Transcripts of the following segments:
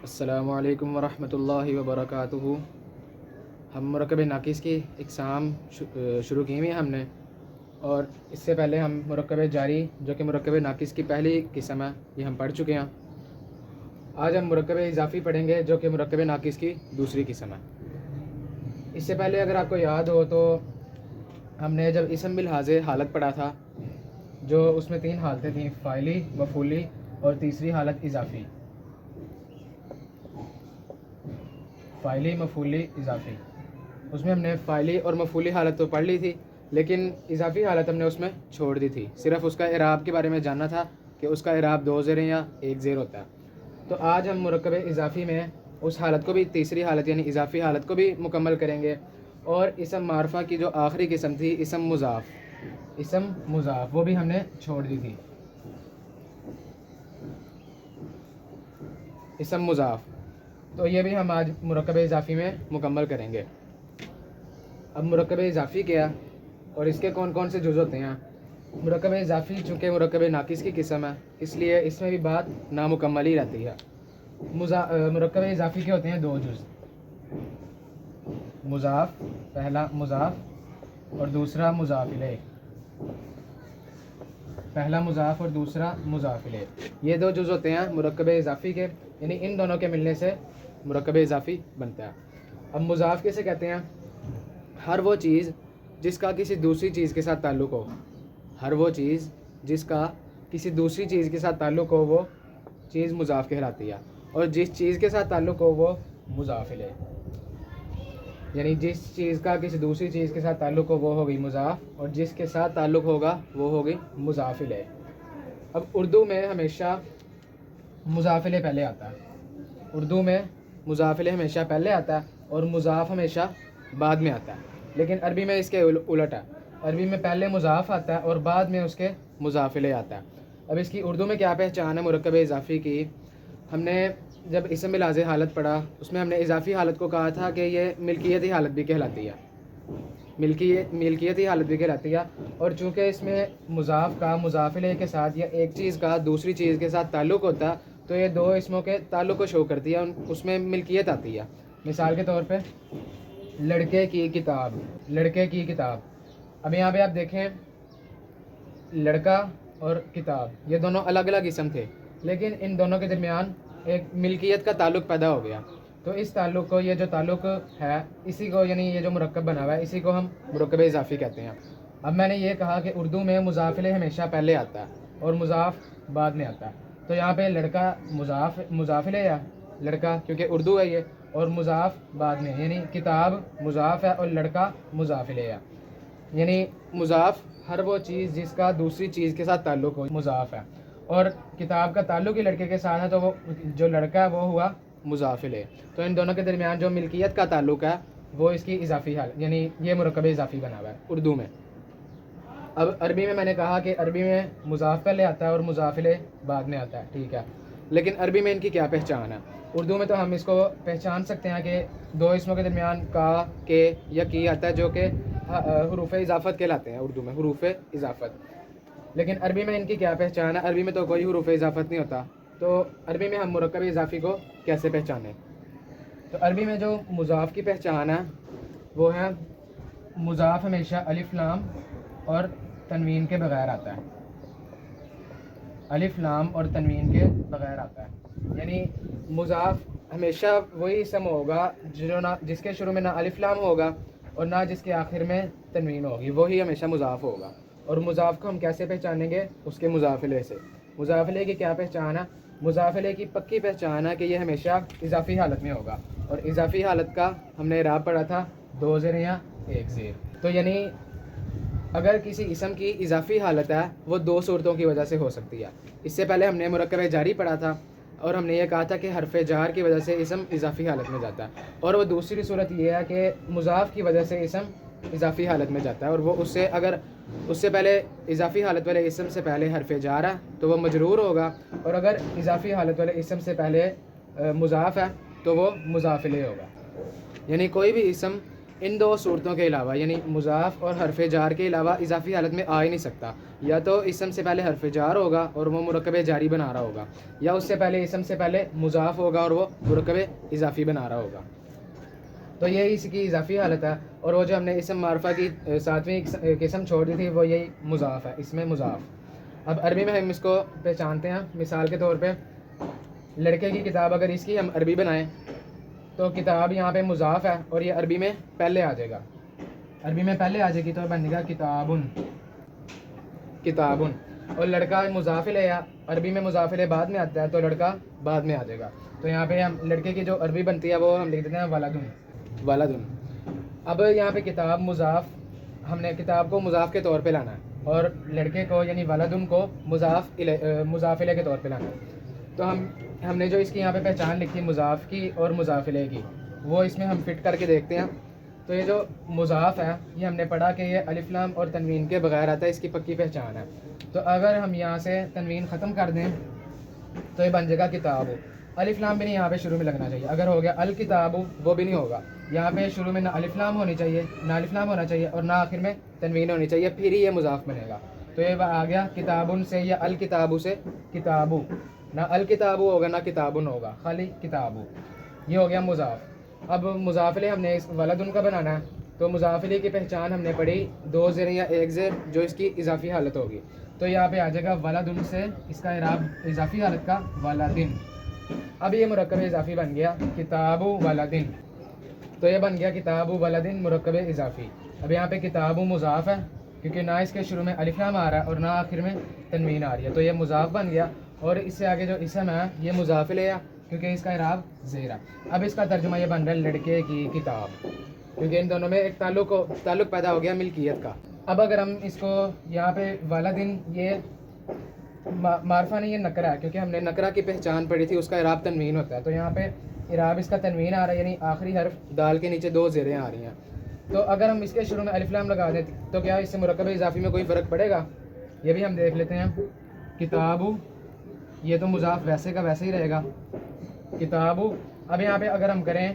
السلام علیکم ورحمۃ اللہ وبرکاتہ۔ ہم مرکب ناقص کی اقسام شروع کی ہوئی ہم نے، اور اس سے پہلے ہم مرکب جاری جو کہ مرکب ناقص کی پہلی قسم ہے یہ ہم پڑھ چکے ہیں۔ آج ہم مرکب اضافی پڑھیں گے جو کہ مرکب ناقص کی دوسری قسم ہے۔ اس سے پہلے اگر آپ کو یاد ہو تو ہم نے جب اسم بالحاظ حالت پڑھا تھا، جو اس میں 3 حالتیں تھیں، فاعلی، مفعولی اور تیسری حالت اضافی۔ فاعلی، مفعولی، اضافی، اس میں ہم نے فاعلی اور مفعولی حالت تو پڑھ لی تھی، لیکن اضافی حالت ہم نے اس میں چھوڑ دی تھی۔ صرف اس کا اعراب کے بارے میں جاننا تھا کہ اس کا اعراب 2 زیر یا 1 زیر ہوتا ہے۔ تو آج ہم مرکب اضافی میں اس حالت کو بھی، تیسری حالت یعنی اضافی حالت کو بھی مکمل کریں گے، اور اسم معرفہ کی جو آخری قسم تھی اسم مضاف وہ بھی ہم نے چھوڑ دی تھی۔ اسم مضاف تو یہ بھی ہم آج مرکب اضافی میں مکمل کریں گے۔ اب مرکب اضافی کیا اور اس کے کون کون سے جز ہوتے ہیں؟ مرکب اضافی چونکہ مرکب ناقص کی قسم ہے، اس لیے اس میں بھی بات نامکمل ہی رہتی ہے۔ مرکب اضافی کے ہوتے ہیں 2 جز، مضاف، پہلا مضاف اور دوسرا مضاف الیہ۔ پہلا مضاف اور دوسرا مضاف الیہ، یہ 2 جز ہوتے ہیں مرکب اضافی کے، یعنی ان دونوں کے ملنے سے مرکب اضافی بنتا ہے۔ اب مضاف کیسے کہتے ہیں؟ ہر وہ چیز جس کا کسی دوسری چیز کے ساتھ تعلق ہو، ہر وہ چیز جس کا کسی دوسری چیز کے ساتھ تعلق ہو وہ چیز مضاف کہلاتی ہے، اور جس چیز کے ساتھ تعلق ہو وہ مضاف الیہ۔ یعنی جس چیز کا کسی دوسری چیز کے ساتھ تعلق ہو وہ ہوگی مضاف، اور جس کے ساتھ تعلق ہوگا وہ ہوگی مضاف الیہ۔ اب اردو میں ہمیشہ مضاف الیہ پہلے آتا ہے، اردو میں مضاف الیہ ہمیشہ پہلے آتا ہے اور مضاف ہمیشہ بعد میں آتا ہے، لیکن عربی میں اس کے الٹ ہے۔ عربی میں پہلے مضاف آتا ہے اور بعد میں اس کے مضاف الیہ آتا ہے۔ اب اس کی اردو میں کیا پہچان ہے مرکب اضافی کی؟ ہم نے جب اسم بالحاظ حالت پڑھا اس میں ہم نے اضافی حالت کو کہا تھا کہ یہ ملکیتی حالت بھی کہلاتی ہے، ملکیتی حالت بھی کہلاتی ہے، اور چونکہ اس میں مضاف کا مضاف الیہ کے ساتھ یا ایک چیز کا دوسری چیز کے ساتھ تعلق ہوتا ہے تو یہ 2 اسموں کے تعلق کو شو کرتی ہے، اس میں ملکیت آتی ہے۔ مثال کے طور پہ لڑکے کی کتاب، لڑکے کی کتاب۔ اب یہاں پہ آپ دیکھیں لڑکا اور کتاب یہ دونوں الگ الگ اسم تھے، لیکن ان دونوں کے درمیان ایک ملکیت کا تعلق پیدا ہو گیا، تو اس تعلق کو، یہ جو تعلق ہے اسی کو، یعنی یہ جو مرکب بنا ہوا ہے اسی کو ہم مرکب اضافی کہتے ہیں۔ اب میں نے یہ کہا کہ اردو میں مضاف الیہ ہمیشہ پہلے آتا ہے اور مضاف بعد میں آتا ہے، تو یہاں پہ لڑکا مضاف الیہ ہے، لڑکا کیونکہ اردو ہے یہ، اور مضاف بعد میں، یعنی کتاب مضاف ہے اور لڑکا مضاف الیہ ہے۔ یعنی مضاف ہر وہ چیز جس کا دوسری چیز کے ساتھ تعلق ہو مضاف ہے، اور کتاب کا تعلق ہی لڑکے کے ساتھ ہے تو وہ جو لڑکا ہے وہ ہوا مضاف الیہ۔ تو ان دونوں کے درمیان جو ملکیت کا تعلق ہے وہ اس کی اضافی حالت، یعنی یہ مرکب اضافی بنا ہوا ہے اردو میں۔ اب عربی میں نے کہا کہ عربی میں مضاف پہلے آتا ہے اور مضاف الیہ بعد میں آتا ہے، ٹھیک ہے، لیکن عربی میں ان کی کیا پہچان ہے؟ اردو میں تو ہم اس کو پہچان سکتے ہیں کہ 2 اسموں کے درمیان کا، کے یا کی آتا ہے جو کہ حروف اضافت کہلاتے ہیں اردو میں، حروف اضافت۔ لیکن عربی میں ان کی کیا پہچان ہے؟ عربی میں تو کوئی حروف اضافت نہیں ہوتا، تو عربی میں ہم مرکب اضافی کو کیسے پہچانیں؟ تو عربی میں جو مضاف کی پہچان ہے وہ ہے مضاف ہمیشہ الف لام اور تنوین کے بغیر آتا ہے، الف لام اور تنوین کے بغیر آتا ہے، یعنی مضاف ہمیشہ وہی اسم ہوگا جو جس کے شروع میں نہ الف لام ہوگا اور نہ جس کے آخر میں تنوین ہوگی، وہی ہمیشہ مضاف ہوگا۔ اور مضاف کو ہم کیسے پہچانیں گے؟ اس کے مضاف الیہ سے۔ مضاف الیہ کی کیا پہچان ہے؟ مضاف الیہ کی پکی پہچان ہے کہ یہ ہمیشہ اضافی حالت میں ہوگا، اور اضافی حالت کا ہم نے اعراب پڑھا تھا 2 زیر یا 1 زیر۔ تو یعنی اگر کسی اسم کی اضافی حالت ہے وہ 2 صورتوں کی وجہ سے ہو سکتی ہے۔ اس سے پہلے ہم نے مرکب جاری پڑھا تھا اور ہم نے یہ کہا تھا کہ حرف جار کی وجہ سے اسم اضافی حالت میں جاتا ہے، اور وہ دوسری صورت یہ ہے کہ مضاف کی وجہ سے اسم اضافی حالت میں جاتا ہے، اور وہ اگر اس سے پہلے اضافی حالت والے اسم سے پہلے حرف جار ہے تو وہ مجرور ہوگا، اور اگر اضافی حالت والے اسم سے پہلے مضاف ہے تو وہ مضاف الیہ ہوگا۔ یعنی کوئی بھی اسم ان دو صورتوں کے علاوہ یعنی مضاف اور حرف جار کے علاوہ اضافی حالت میں آ ہی نہیں سکتا. یا تو اسم سے پہلے حرف جار ہوگا اور وہ مرکب جاری بنا رہا ہوگا, یا اس سے پہلے اسم سے پہلے مضاف ہوگا اور وہ مرکب اضافی بنا رہا ہوگا. تو یہ اس کی اضافی حالت ہے. اور وہ جو ہم نے اسم معرفہ کی 7ویں قسم چھوڑ دی تھی وہ یہی مضاف ہے, اس میں مضاف. اب عربی میں ہم اس کو پہچانتے ہیں. مثال کے طور پہ لڑکے کی کتاب اگر اس کی ہم عربی بنائیں تو کتاب یہاں پہ مضاف ہے اور یہ عربی میں پہلے آ جائے گا, عربی میں پہلے آ جائے گی تو بن گا کتابن, کتابن. اور لڑکا مضاف الیہ, عربی میں مضاف الیہ بعد میں آتا ہے تو لڑکا بعد میں آ جائے گا. تو یہاں پہ ہم لڑکے کی جو عربی بنتی ہے وہ ہم لکھ دیتے ہیں ولدن, ولدن. اب یہاں پہ کتاب مضاف, ہم نے کتاب کو مضاف کے طور پہ لانا ہے اور لڑکے کو یعنی ولدن کو مضاف الیہ کے طور پہ لانا ہے. تو ہم نے جو اس کی یہاں پہ پہچان لکھی مضاف کی اور مضاف الیہ کی, وہ اس میں ہم فٹ کر کے دیکھتے ہیں. تو یہ جو مضاف ہے یہ ہم نے پڑھا کہ یہ الف لام اور تنوین کے بغیر آتا ہے, اس کی پکی پہچان ہے. تو اگر ہم یہاں سے تنوین ختم کر دیں تو یہ بن جائے گا کتاب. الف لام بھی نہیں یہاں پہ شروع میں لگنا چاہیے. اگر ہو گیا الکتاب وہ بھی نہیں ہوگا, یہاں پہ شروع میں نہ الف لام ہونی چاہیے, نہ الف لام ہونا چاہیے اور نہ آخر میں تنوین ہونی چاہیے, پھر ہی یہ مضاف بنے گا. تو یہ آ گیا کتابن سے یا الکتابو سے کتابو, نہ الکتابو ہوگا نہ کتابن ہوگا, خالی کتابو. یہ ہو گیا مضاف. اب مضاف الیہ ہم نے اس ولدن کا بنانا ہے. تو مضاف الیہ کی پہچان ہم نے پڑھی 2 زیر یا 1 زیر جو اس کی اضافی حالت ہوگی. تو یہاں پہ آ جائے گا ولدن سے اس کا اعراب اضافی حالت کا ولدن. اب یہ مرکب اضافی بن گیا کتاب ولدن. تو یہ بن گیا کتاب ولدن مرکب اضافی. اب یہاں پہ کتاب مضاف ہے کیونکہ نہ اس کے شروع میں الف لام آ رہا ہے اور نہ آخر میں تنوین آ رہی ہے, تو یہ مضاف بن گیا. اور اس سے آگے جو اسم ہے یہ مضاف الیہ کیونکہ اس کا اعراب زیر ہے. اب اس کا ترجمہ یہ بن رہا ہے لڑکے کی کتاب, کیونکہ ان دونوں میں ایک تعلق پیدا ہو گیا ملکیت کا. اب اگر ہم اس کو یہاں پہ ولدن, یہ معرفہ نہیں یہ نکرہ ہے کیونکہ ہم نے نکرہ کی پہچان پڑھی تھی, اس کا اعراب تنوین ہوتا ہے. تو یہاں پہ اعراب اس کا تنوین آ رہا ہے یعنی آخری حرف دال کے نیچے 2 زیریں آ رہی ہیں. تو اگر ہم اس کے شروع میں الف لام لگا دیں تو کیا اس سے مرکب اضافی میں کوئی فرق پڑے گا؟ یہ بھی ہم دیکھ لیتے ہیں. کتابو, یہ تو مضاف ویسے کا ویسے ہی رہے گا کتابو. اب یہاں پہ اگر ہم کریں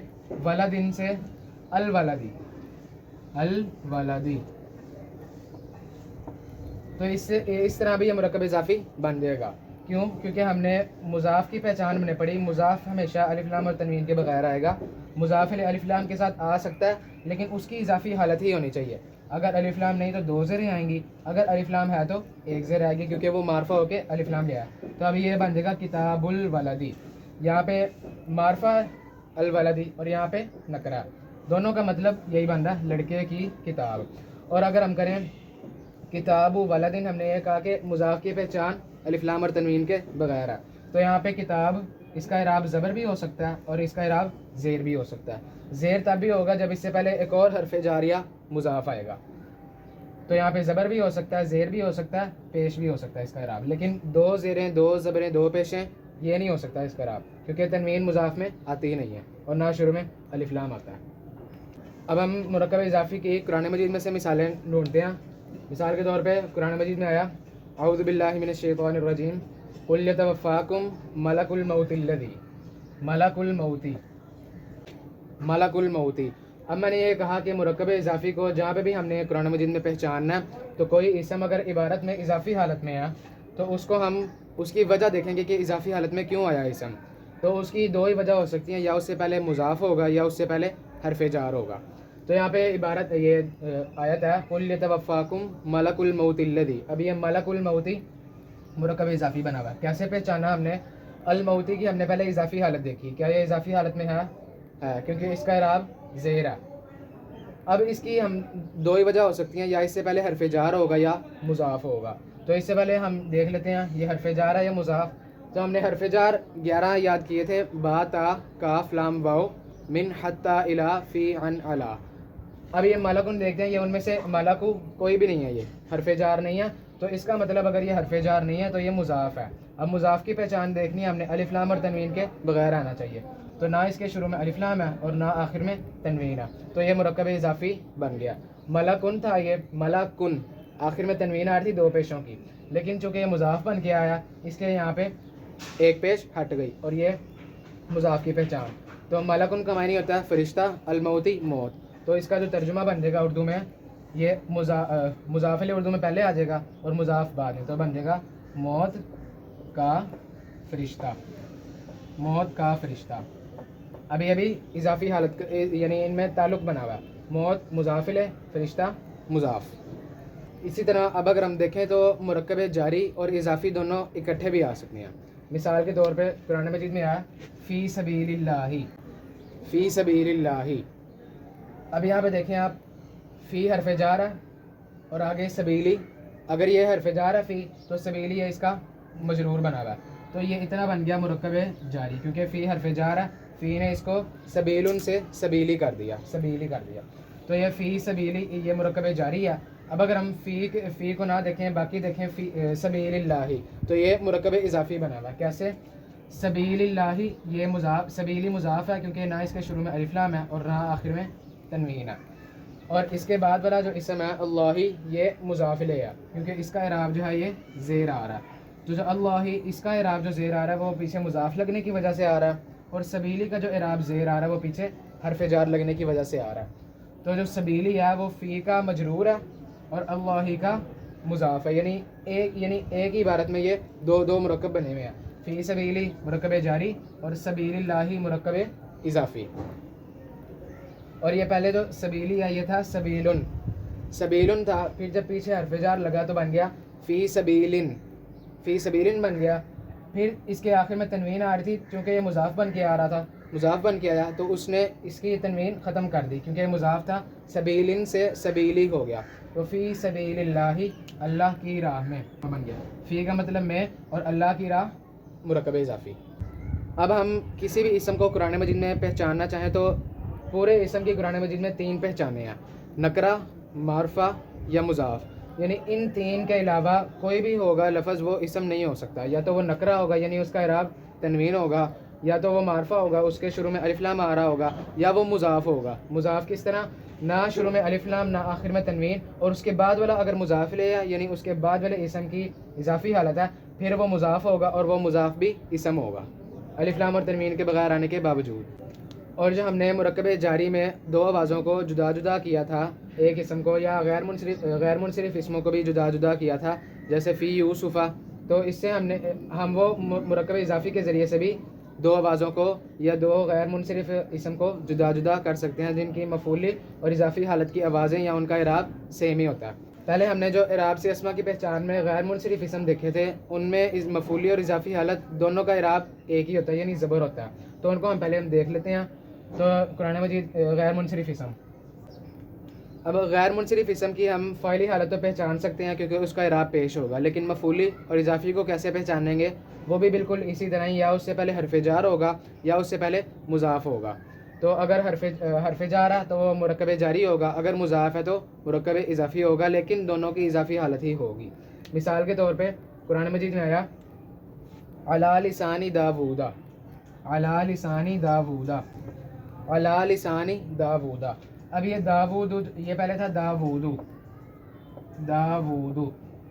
ولدن سے الولدی, الولدی, تو اس طرح بھی یہ مرکب اضافی بن جائے گا. کیوں؟ کیونکہ ہم نے مضاف کی پہچان ہم نے پڑھی, مضاف ہمیشہ الف لام اور تنوین کے بغیر آئے گا. مضاف الف لام کے ساتھ آ سکتا ہے لیکن اس کی اضافی حالت ہی ہونی چاہیے. اگر الف لام نہیں تو 2 زیریں آئیں گی, اگر الف لام ہے تو 1 زیر آئے گی کیونکہ وہ معرفہ ہو کے الف لام لیا ہے. تو ابھی یہ بن جائے گا کتاب الولدی. یہاں پہ معرفہ الولدی اور یہاں پہ نکرہ, دونوں کا مطلب یہی بن رہا ہے لڑکے کی کتاب. اور اگر ہم کریں کتاب ولدن, ہم نے یہ کہا کہ مضاف کی پہچان الف لام اور تنوین کے بغیر ہے. تو یہاں پہ کتاب اس کا اعراب زبر بھی ہو سکتا ہے اور اس کا اعراب زیر بھی ہو سکتا ہے. زیر تب بھی ہوگا جب اس سے پہلے ایک اور حرف جاریہ مضاف آئے گا. تو یہاں پہ زبر بھی ہو سکتا ہے, زیر بھی ہو سکتا ہے, پیش بھی ہو سکتا ہے اس کا اعراب. لیکن 2 زیریں 2 زبریں 2 پیشیں یہ نہیں ہو سکتا اس کا اعراب کیونکہ تنوین مضاف میں آتی ہی نہیں ہے اور نہ شروع میں الف لام آتا ہے. اب ہم مرکب اضافی کی قرآن مجید میں سے مثالیں ڈھونڈتے ہیں. مثال کے طور پہ قرآن مجید میں آیا اعوذ باللہ من الشیطان الرجیم قل یتوفاکم ملک الموت الذی, ملک الموتی, ملک الموتی. اب میں نے یہ کہا کہ مرکب اضافی کو جہاں پہ بھی ہم نے قرآن مجید میں پہچاننا ہے تو کوئی اسم اگر عبارت میں اضافی حالت میں ہے تو اس کو ہم اس کی وجہ دیکھیں گے کہ اضافی حالت میں کیوں آیا اسم. تو اس کی 2 ہی وجہ ہو سکتی ہیں, یا اس سے پہلے مضاف ہوگا یا اس سے پہلے حرف جار ہوگا. تو یہاں پہ عبارت یہ آیت ہے قل یتوفاکم ملک الموت الذی. اب یہ ملک الموتی مرکب اضافی بنا ہوا ہے. کیسے پہچانا ہم نے الموتی کی؟ ہم نے پہلے اضافی حالت دیکھی, کیا یہ اضافی حالت میں ہے کیونکہ اس کا اعراب زیر ہے. اب اس کی ہم 2 ہی وجہ ہو سکتی ہیں, یا اس سے پہلے حرف جار ہوگا یا مضاف ہوگا. تو اس سے پہلے ہم دیکھ لیتے ہیں یہ حرف جار ہے یا مضاف. تو ہم نے حرف جار 11 یاد کیے تھے, با تا کاف لام واو من حتی الی فی عن علا. اب یہ ملکن دیکھتے ہیں, یہ ان میں سے ملکو کوئی بھی نہیں ہے, یہ حرف جار نہیں ہے. تو اس کا مطلب اگر یہ حرف جار نہیں ہے تو یہ مضاف ہے. اب مضاف کی پہچان دیکھنی ہے ہم نے الف لام اور تنوین کے بغیر آنا چاہیے. تو نہ اس کے شروع میں الف لام ہے اور نہ آخر میں تنوین ہے, تو یہ مرکب اضافی بن گیا. ملکن تھا یہ ملکن, آخر میں تنوین آ رہی تھی 2 پیشوں کی, لیکن چونکہ یہ مضاف بن کے آیا اس لیے یہاں پہ 1 پیش ہٹ گئی اور یہ مضاف کی پہچان. تو ملکن کا معنی ہوتا ہے فرشتہ, الموتی موت. تو اس کا جو ترجمہ بن جائے گا اردو میں یہ مضاف اردو میں پہلے آ جائے گا اور مضاف بعد میں، تو بن جائے گا موت کا فرشتہ، موت کا فرشتہ۔ ابھی اضافی حالت یعنی ان میں تعلق بنا ہوا ہے، موت مضاف ہے، فرشتہ مضاف۔ اسی طرح اب اگر ہم دیکھیں تو مرکب جاری اور اضافی دونوں اکٹھے بھی آ سکتے ہیں۔ مثال کے طور پہ قرآن مجید میں آیا فی سبیل اللہ، فی سبیل اللہ۔ اب یہاں پہ دیکھیں آپ، فی حرف جار ہے اور آگے سبیلی، اگر یہ حرف جار ہے فی تو سبیلی ہے اس کا مجرور بنا ہوا ہے، تو یہ اتنا بن گیا مرکب جاری، کیونکہ فی حرف جار ہے، فی نے اس کو سبیل سے سبیلی کر دیا، سبیلی کر دیا، تو یہ فی سبیلی یہ مرکب جاری ہے۔ اب اگر ہم فی کو نہ دیکھیں، باقی دیکھیں فی سبیل اللہ، تو یہ مرکب اضافی بنا ہوا ہے۔ کیسے؟ سبیل اللہ یہ مضاف، سبیلی مضاف ہے کیونکہ نہ اس کے شروع میں الف لام ہے اور نہ آخر میں تنوین ہے، اور اس کے بعد والا جو اسم ہے اللہ یہ مضاف الیہ ہے کیونکہ اس کا اعراب جو ہے یہ زیر آ رہا ہے، تو جو اللہ اس کا اعراب جو زیر آ رہا ہے وہ پیچھے مضاف لگنے کی وجہ سے آ رہا ہے، اور سبیلی کا جو اعراب زیر آ رہا ہے وہ پیچھے حرف جار لگنے کی وجہ سے آ رہا ہے۔ تو جو سبیلی ہے وہ فی کا مجرور ہے اور اللہ کا مضاف ہے، یعنی ایک ہی عبارت میں یہ دو مرکب بنے ہوئے ہیں، فی سبیلی مرکب جاری اور سبیل اللہ مرکب اضافی۔ اور یہ پہلے جو سبیلی ہے یہ تھا سبیلن، سبیلن تھا، پھر جب پیچھے حرف جار لگا تو بن گیا فی سبیلن، فی سبیلن بن گیا، پھر اس کے آخر میں تنوین آ رہی تھی چونکہ یہ مضاف بن کے آ رہا تھا، مضاف بن کے آیا تو اس نے اس کی تنوین ختم کر دی کیونکہ یہ مضاف تھا، سبیلن سے سبیلی ہو گیا، تو فی سبیل اللہ اللہ کی راہ میں بن گیا، فی کا مطلب میں اور اللہ کی راہ مرکب اضافی۔ اب ہم کسی بھی اسم کو قرآن مجید میں پہچاننا چاہیں تو پورے اسم کی قرآن مجید میں 3 پہچانے ہیں، نکرہ، معرفہ یا مضاف، یعنی ان 3 کے علاوہ کوئی بھی ہوگا لفظ وہ اسم نہیں ہو سکتا، یا تو وہ نکرہ ہوگا یعنی اس کا اعراب تنوین ہوگا، یا تو وہ معرفہ ہوگا اس کے شروع میں الف لام آ رہا ہوگا، یا وہ مضاف ہوگا۔ مضاف کس طرح؟ نہ شروع میں الف لام نہ آخر میں تنوین، اور اس کے بعد والا اگر مضاف لے یعنی اس کے بعد والے اسم کی اضافی حالت ہے پھر وہ مضاف ہوگا اور وہ مضاف بھی اسم ہوگا الف لام اور تنوین کے بغیر آنے کے باوجود۔ اور جو ہم نے مرکب جاری میں 2 آوازوں کو جدا جدا کیا تھا ایک اسم کو، یا غیر منصرف اسموں کو بھی جدا جدا کیا تھا جیسے فی یوسفہ، تو اس سے ہم وہ مرکب اضافی کے ذریعے سے بھی 2 آوازوں کو یا 2 غیر منصرف اسم کو جدا جدا کر سکتے ہیں جن کی مفعولی اور اضافی حالت کی آوازیں یا ان کا اعراب سیم ہی ہوتا ہے۔ پہلے ہم نے جو اعراب سے اسما کی پہچان میں غیر منصرف اسم دیکھے تھے ان میں مفعولی اور اضافی حالت دونوں کا اعراب ایک ہی ہوتا ہے یعنی زبر ہوتا ہے، تو ان کو ہم پہلے دیکھ لیتے ہیں۔ تو قرآن مجید غیر منصرف اسم، اب غیر منصرف اسم کی ہم فعلی حالت تو پہچان سکتے ہیں کیونکہ اس کا اعراب پیش ہوگا، لیکن مفعولی اور اضافی کو کیسے پہچانیں گے؟ وہ بھی بالکل اسی طرح ہی، یا اس سے پہلے حرف جار ہوگا یا اس سے پہلے مضاف ہوگا، تو اگر حرف جار ہے تو وہ مرکب جاری ہوگا، اگر مضاف ہے تو مرکب اضافی ہوگا، لیکن دونوں کی اضافی حالت ہی ہوگی۔ مثال کے طور پہ قرآن مجید میں آیا علی لسان داوود، علی لسان داوود، علی لسان داوود۔ اب یہ داوود یہ پہلے تھا داوود، داوود،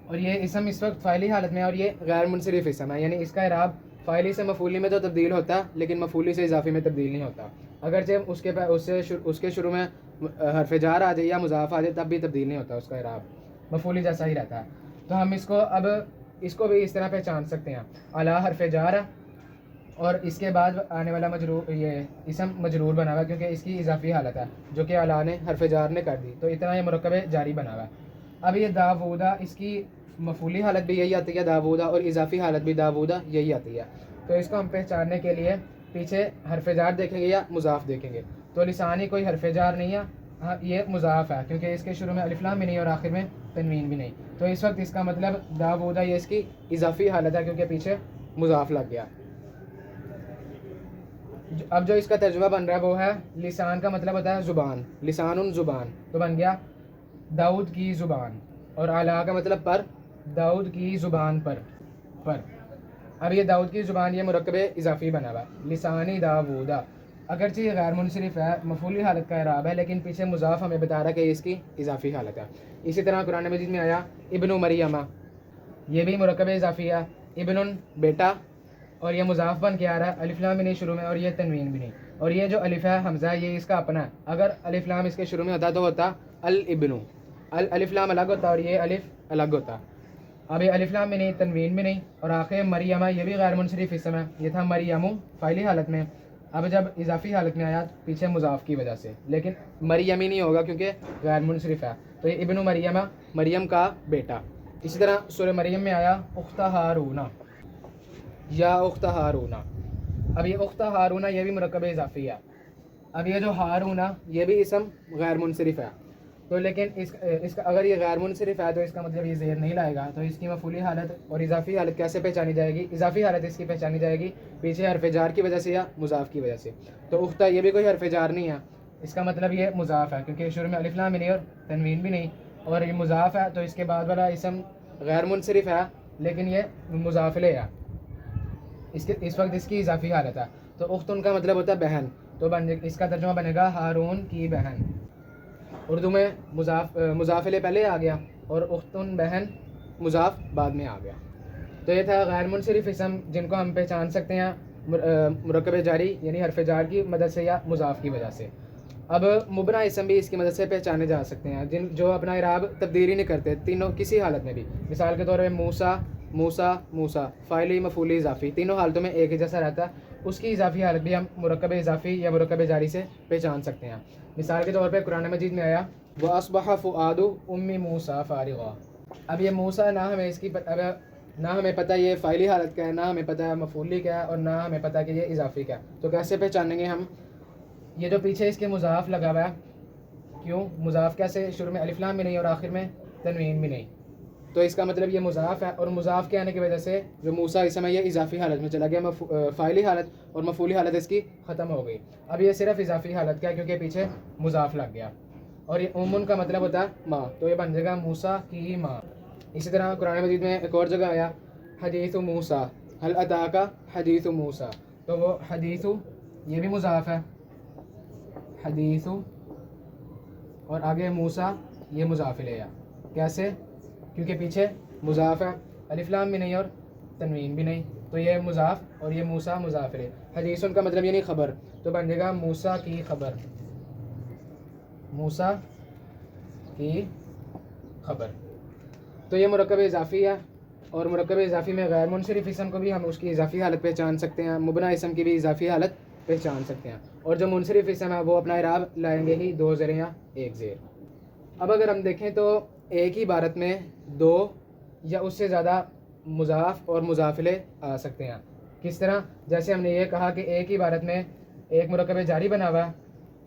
اور یہ اسم اس وقت فاعلی حالت میں ہے اور یہ غیر منصرف اسم ہے، یعنی اس کا اعراب فاعلی سے مفعولی میں تو تبدیل ہوتا ہے لیکن مفعولی سے اضافی میں تبدیل نہیں ہوتا، اگرچہ اس کے شروع میں حرف جار آ جائے یا مضاف آ جائے تب بھی تبدیل نہیں ہوتا، اس کا اعراب مفعولی جیسا ہی رہتا ہے۔ تو ہم اس کو بھی اس طرح پہچان سکتے ہیں، علی حرف جار ہے اور اس کے بعد آنے والا مجرور، یہ اسم مجرور بنا ہوا ہے کیونکہ اس کی اضافی حالت ہے جو کہ علی نے حرف جار نے کر دی، تو اتنا یہ مرکب جاری بنا ہوا ہے۔ اب یہ داوودہ اس کی مفعولی حالت بھی یہی آتی ہے داوودہ، اور اضافی حالت بھی داوودہ یہی آتی ہے، تو اس کو ہم پہچاننے کے لیے پیچھے حرف جار دیکھیں گے یا مضاف دیکھیں گے، تو لسانی کوئی حرف جار نہیں ہے، ہاں یہ مضاف ہے کیونکہ اس کے شروع میں الف لام بھی نہیں اور آخر میں تنوین بھی نہیں، تو اس وقت اس کا مطلب داوودہ یہ اس کی اضافی حالت ہے کیونکہ پیچھے مضاف لگ گیا۔ اب جو اس کا ترجمہ بن رہا ہے وہ ہے لسان کا مطلب ہوتا ہے زبان، لسان زبان، تو بن گیا داؤد کی زبان، اور اعلیٰ کا مطلب پر، داؤد کی زبان پر۔ اب یہ داؤد کی زبان یہ مرکب اضافی بنا ہوا ہے لسانی داوودہ، اگرچہ یہ غیر منصرف ہے مفعولی حالت کا اعراب ہے لیکن پیچھے مضاف ہمیں بتا رہا ہے کہ اس کی اضافی حالت ہے۔ اسی طرح قرآن مجید میں آیا ابن مریمہ، یہ بھی مرکب اضافی ہے، ابن بیٹا اور یہ مضاف بن کے آ رہا ہے، الف لام بھی نہیں شروع میں اور یہ تنوین بھی نہیں، اور یہ جو الف ہے حمزہ یہ اس کا اپنا ہے، اگر الف لام اس کے شروع میں ہوتا تو ہوتا الابن، الف لام الگ ہوتا اور یہ الف الگ ہوتا. اب یہ الف لام بھی نہیں، تنوین بھی نہیں، اور آخر مریمہ یہ بھی غیر منصرف اسم ہے، یہ تھا مریمو فاعلی حالت میں. اب جب اضافی حالت میں آیا پیچھے مضاف کی وجہ سے، لیکن مریمی نہیں ہوگا کیونکہ غیر منصرف ہے، تو یہ ابن مریمہ مریم کا بیٹا. اسی طرح سورہ مریم میں آیا اخت ہارون، یا اخت ہارون. اب یہ اخت ہارون یہ بھی مرکب اضافی ہے. اب یہ جو ہارون یہ بھی اسم غیر منصرف ہے، تو لیکن اس کا اگر یہ غیر منصرف ہے تو اس کا مطلب یہ زیر نہیں لائے گا، تو اس کی مفعولی حالت اور اضافی حالت کیسے پہچانی جائے گی؟ اضافی حالت اس کی پہچانی جائے گی پیچھے حرف جار کی وجہ سے یا مضاف کی وجہ سے. تو اختہ یہ بھی کوئی حرف جار نہیں ہے، اس کا مطلب یہ مضاف ہے کیونکہ شروع میں الف لام بھی نہیں اور تنوین بھی نہیں، اور یہ مضاف ہے تو اس کے بعد والا اسم غیر منصرف ہے لیکن یہ مضاف الیہ ہے، اس وقت اس کی اضافی حالت ہے. تو اخت ان کا مطلب ہوتا ہے بہن، تو اس کا ترجمہ بنے گا ہارون کی بہن. اردو میں مضاف الیہ پہلے آ گیا اور اختن بہن مضاف بعد میں آ گیا. تو یہ تھا غیر منصرف اسم جن کو ہم پہچان سکتے ہیں مرکب جاری یعنی حرف جار کی مدد سے یا مضاف کی وجہ سے. اب مبنا اسم بھی اس کی مدد سے پہچانے جا سکتے ہیں جو اپنا اعراب تبدیلی نہیں کرتے تینوں کسی حالت میں بھی. مثال کے طور پہ موسیٰ موسیٰ موسیٰ فاعلی مفعولی اضافی تینوں حالتوں میں ایک ہی جیسا رہتا ہے، اس کی اضافی حالت بھی ہم مرکب اضافی یا مرکب جاری سے پہچان سکتے ہیں. مثال کے طور پہ قرآن مجید میں آیا وَأَصْبَحَ فُؤَادُ أُمِّ مُوسَىٰ فَارِغًا. اب یہ موسیٰ نہ ہمیں پتہ یہ فاعلی حالت کیا ہے، نہ ہمیں پتہ ہے مفعولی کیا ہے، اور نہ ہمیں پتہ کہ یہ اضافی کیا ہے. تو کیسے پہچانیں گے ہم؟ یہ جو پیچھے اس کے مضاف لگا ہوا ہے، کیوں مضاف کیسے؟ شروع میں الف لام بھی نہیں اور آخر میں تنوین بھی نہیں، تو اس کا مطلب یہ مضاف ہے، اور مضاف کے آنے کی وجہ سے جو موسیٰ اسم ہے یہ اضافی حالت میں چلا گیا، فاعلی حالت اور مفعولی حالت اس کی ختم ہو گئی. اب یہ صرف اضافی حالت کیا کیونکہ پیچھے مضاف لگ گیا، اور یہ عموماً کا مطلب ہوتا ہے ماں، تو یہ بن جائے گا موسیٰ کی ماں. اسی طرح قرآن مجید میں ایک اور جگہ آیا حدیث موسیٰ هل اتاک حدیث موسیٰ، تو وہ حدیث یہ بھی مضاف ہے، حدیث اور آگے موسیٰ یہ مضاف الیہ. کیسے؟ کیونکہ پیچھے مضاف ہے، الف لام بھی نہیں اور تنوین بھی نہیں، تو یہ مضاف اور یہ موسیٰ مضاف الیہ. حدیث کا مطلب یعنی خبر، تو بن جائے گا موسیٰ کی خبر، موسیٰ کی خبر. تو یہ مرکب اضافی ہے، اور مرکب اضافی میں غیر منصرف اسم کو بھی ہم اس کی اضافی حالت پہچان سکتے ہیں، مبنا اسم کی بھی اضافی حالت پہچان سکتے ہیں، اور جو منصرف اسم ہے وہ اپنا اعراب لائیں گے ہی دو زیر یا ایک زیر. اب اگر ہم دیکھیں تو ایک ہی عبارت میں دو یا اس سے زیادہ مضاف اور مضاف الیہ آ سکتے ہیں. کس طرح؟ جیسے ہم نے یہ کہا کہ ایک ہی عبارت میں ایک مرکب جاری بنا ہوا ہے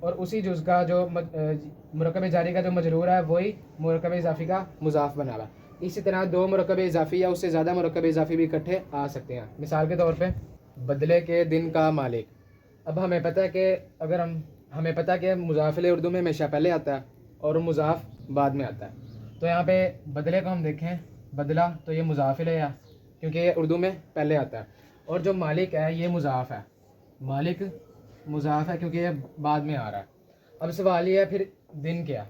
اور اسی جز کا جو مرکب جاری کا جو مجرور ہے وہی مرکب اضافی کا مضاف بنا ہوا ہے. اسی طرح دو مرکب اضافی یا اس سے زیادہ مرکب اضافی بھی اکٹھے آ سکتے ہیں. مثال کے طور پہ بدلے کے دن کا مالک. اب ہمیں پتہ ہے کہ ہمیں پتہ ہے کہ مضاف الیہ اردو میں ہمیشہ پہلے آتا ہے اور مضاف بعد میں آتا ہے. تو یہاں پہ بدلے کو ہم دیکھیں، بدلہ تو یہ مضاف الیہ ہے کیونکہ یہ اردو میں پہلے آتا ہے، اور جو مالک ہے یہ مضاف ہے، مالک مضاف ہے کیونکہ یہ بعد میں آ رہا ہے. اب سوال یہ ہے پھر دن کیا؟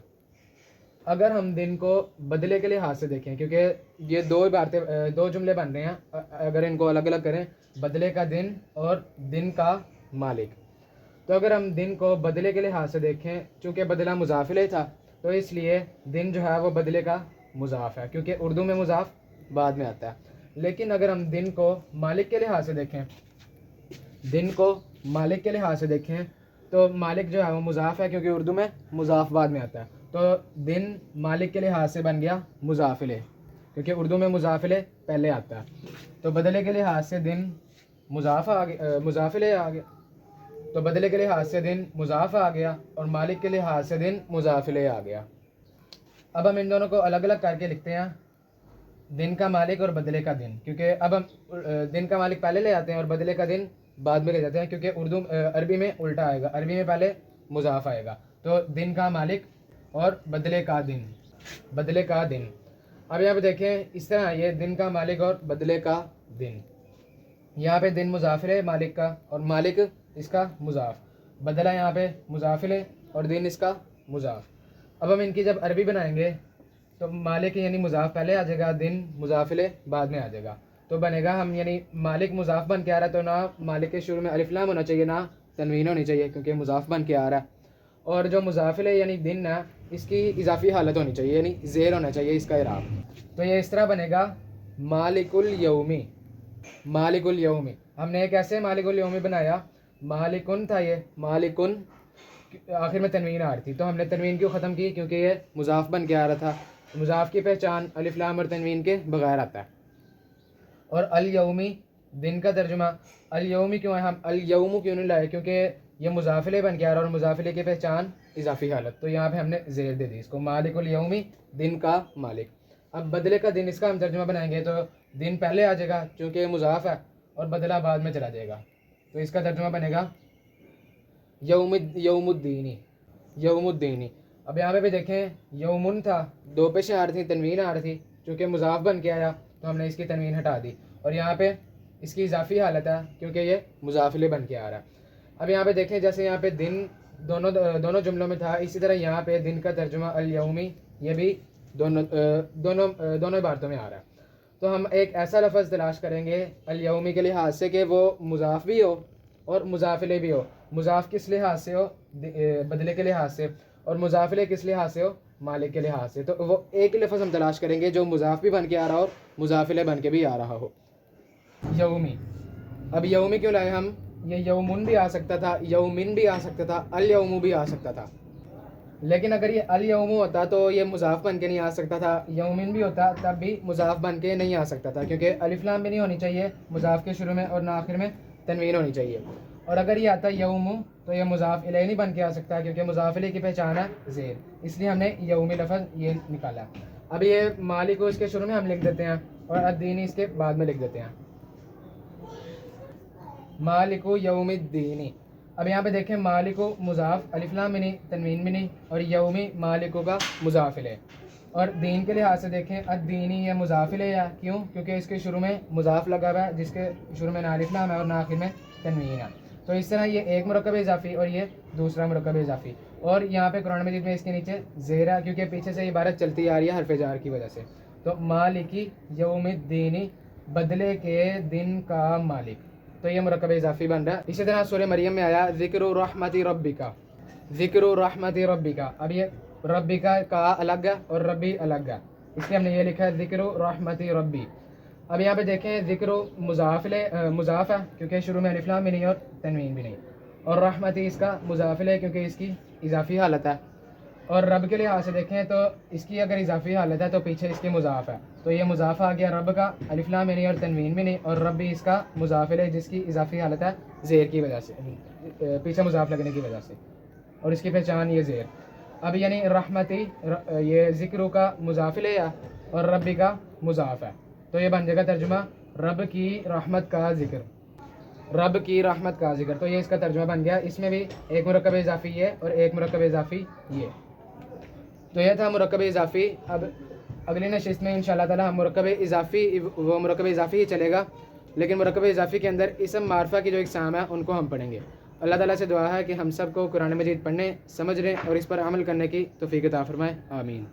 اگر ہم دن کو بدلے کے لحاظ سے دیکھیں، کیونکہ یہ دو جملے بن رہے ہیں، اگر ان کو الگ الگ کریں بدلے کا دن اور دن کا مالک، تو اگر ہم دن کو بدلے کے لحاظ سے دیکھیں چونکہ بدلہ مضاف الیہ تھا تو اس لیے دن جو ہے وہ بدلے کا مضاف ہے کیونکہ اردو میں مضاف بعد میں آتا ہے. لیکن اگر ہم دن کو مالک کے لحاظ سے دیکھیں، دن کو مالک کے لحاظ سے دیکھیں تو مالک جو ہے وہ مضاف ہے کیونکہ اردو میں مضاف بعد میں آتا ہے، تو دن مالک کے لحاظ سے بن گیا مضاف الیہ کیونکہ اردو میں مضاف الیہ پہلے آتا ہے. تو بدلے کے لحاظ سے دن مضاف الیہ آ گیا، تو بدلے کے لحاظ سے دن مضاف آ گیا اور مالک کے لحاظ سے دن مضاف الیہ آ گیا. اب ہم ان دونوں کو الگ الگ کر کے لکھتے ہیں، دن کا مالک اور بدلے کا دن، کیونکہ اب ہم دن کا مالک پہلے لے آتے ہیں اور بدلے کا دن بعد میں لے جاتے ہیں کیونکہ عربی میں الٹا آئے گا، عربی میں پہلے مضاف آئے گا. تو دن کا مالک اور بدلے کا دن، بدلے کا دن. اب یہاں پہ دیکھیں اس طرح یہ دن کا مالک اور بدلے کا دن، یہاں پہ دن مضاف الیہ مالک کا اور مالک اس کا مضاف، بدلہ یہاں پہ مضاف الیہ اور دن اس کا مضاف. اب ہم ان کی جب عربی بنائیں گے تو مالک یعنی مضاف پہلے آ جائے گا، دن مضاف الیہ بعد میں آ جائے گا. تو بنے گا ہم یعنی مالک مضاف بن کے آ رہا ہے تو نہ مالک کے شروع میں الف لام ہونا چاہیے نہ تنوین ہونی چاہیے کیونکہ مضاف بن کے آ رہا ہے. اور جو مضاف الیہ یعنی دن ہے اس کی اضافی حالت ہونی چاہیے یعنی زیر ہونا چاہیے اس کا اعراب. تو یہ اس طرح بنے گا مالک الیومی. مالک الیومی ہم نے کیسے مالک الیومی بنایا؟ مالکن تھا یہ، مالکن آخر میں تنوین آ رہی تھی تو ہم نے تنوین کیوں ختم کی؟ کیونکہ یہ مضاف بن کے آ رہا تھا. مضاف کی پہچان الف لام اور تنوین کے بغیر آتا ہے. اور الیومی دن کا ترجمہ الیومی کیوں ہے؟ ہم الیوم کیوں نہیں لائے؟ کیونکہ یہ مضاف الیہ بن کے آ رہا ہے اور مضاف الیہ کی پہچان اضافی حالت، تو یہاں پہ ہم نے زیر دے دی اس کو مالک الیومی دن کا مالک. اب بدلے کا دن اس کا ہم ترجمہ بنائیں گے تو دن پہلے آ جائے گا چونکہ یہ مضاف ہے اور بدلہ بعد میں چلا جائے گا. تو اس کا ترجمہ بنے گا یوم الدینی. یوم الدینی. اب یہاں پہ بھی دیکھیں یومن تھا، دو پیشیں آ رہی تھیں، تنوین آ رہی تھی، چونکہ مضاف بن کے آیا تو ہم نے اس کی تنوین ہٹا دی. اور یہاں پہ اس کی اضافی حالت ہے کیونکہ یہ مضاف الیہ بن کے آ رہا ہے. اب یہاں پہ دیکھیں جیسے یہاں پہ دن دونوں جملوں میں تھا، اسی طرح یہاں پہ دن کا ترجمہ الیومی یہ بھی دونوں عبارتوں میں آ رہا ہے. تو ہم ایک ایسا لفظ تلاش کریں گے الیومی کے لحاظ سے کہ وہ مضاف بھی ہو اور مضاف الیہ بھی ہو. مضاف کس لحاظ سے ہو؟ بدلے کے لحاظ سے. اور مضاف الیہ کس لحاظ سے ہو؟ مالک کے لحاظ سے. تو وہ ایک ہی لفظ ہم تلاش کریں گے جو مضاف بھی بن کے آ رہا ہو اور مضاف الیہ بن کے بھی آ رہا ہو. یومی. اب یومی کیوں لائے ہم؟ یہ یومن بھی آ سکتا تھا، یومن بھی آ سکتا تھا، الیوم بھی آ سکتا تھا. لیکن اگر یہ الیوم ہوتا تو یہ مضاف بن کے نہیں آ سکتا تھا، یومن بھی ہوتا تب بھی مضاف بن کے نہیں آ سکتا تھا کیونکہ الف لام بھی نہیں ہونی چاہیے مضاف کے شروع میں اور نہ آخر میں تنوین ہونی چاہیے. اور اگر یہ آتا یوم تو یہ مضاف الیہ نہیں بن کے آ سکتا کیونکہ مضاف الیہ کی پہچان ہے زیر، اس لیے ہم نے یومی لفظ یہ نکالا. اب یہ مالک کو اس کے شروع میں ہم لکھ دیتے ہیں اور الدینی اس کے بعد میں لکھ دیتے ہیں مالک یوم الدینی. اب یہاں پہ دیکھیں مالک مضاف الف لام بھی نہیں تنوین بھی نہیں اور یومی مالک کا مضاف الیہ. اور دین کے لحاظ سے دیکھیں الدینی یہ مضاف الیہ ہے، کیوں؟ کیونکہ اس کے شروع میں مضاف لگا ہوا ہے جس کے شروع میں نہ الف لام ہے اور نہ آخر میں تنوین ہے. تو اس طرح یہ ایک مرکب اضافی اور یہ دوسرا مرکب اضافی. اور یہاں پہ قرآن مجید میں اس کے نیچے زیر ہے کیونکہ پیچھے سے عبارت چلتی آ رہی ہے حرف جار کی وجہ سے. تو مالکی یوم الدینی بدلے کے دن کا مالک، تو یہ مرکب اضافی بن رہا ہے. اسی طرح سورہ مریم میں آیا ذکر رحمت ربکا. ذکر رحمت ربکا. اب یہ ربکا کا الگ ہے اور ربی الگ ہے، اس لیے ہم نے یہ لکھا ہے ذکر رحمت ربی. اب یہاں پہ دیکھیں ذکر مضاف ہے کیونکہ شروع میں الف لام بھی نہیں اور تنوین بھی نہیں، اور رحمتی اس کا مضاف ہے کیونکہ اس کی اضافی حالت ہے. اور رب کے لحاظ سے دیکھیں تو اس کی اگر اضافی حالت ہے تو پیچھے اس کی مضاف ہے، تو یہ مضاف آ گیا رب کا، الف لام بھی نہیں اور تنوین بھی نہیں، اور رب بھی اس کا مضاف ہے جس کی اضافی حالت ہے زیر کی وجہ سے، پیچھے مضاف لگنے کی وجہ سے، اور اس کی پہچان یہ زیر. اب یعنی رحمتی یہ ذکر کا مضاف ہے اور ربی کا مضاف ہے، تو یہ بن جائے گا ترجمہ رب کی رحمت کا ذکر. رب کی رحمت کا ذکر. تو یہ اس کا ترجمہ بن گیا. اس میں بھی ایک مرکب اضافی یہ اور ایک مرکب اضافی یہ. تو یہ تھا مرکب اضافی. اب اگلی نشست میں انشاءاللہ تعالی ہم مرکب اضافی ہی چلے گا، لیکن مرکب اضافی کے اندر اسم معرفہ کی جو اقسام ہے ان کو ہم پڑھیں گے. اللہ تعالیٰ سے دعا ہے کہ ہم سب کو قرآن مجید پڑھنے، سمجھنے اور اس پر عمل کرنے کی توفیق عطا فرمائے. آمین.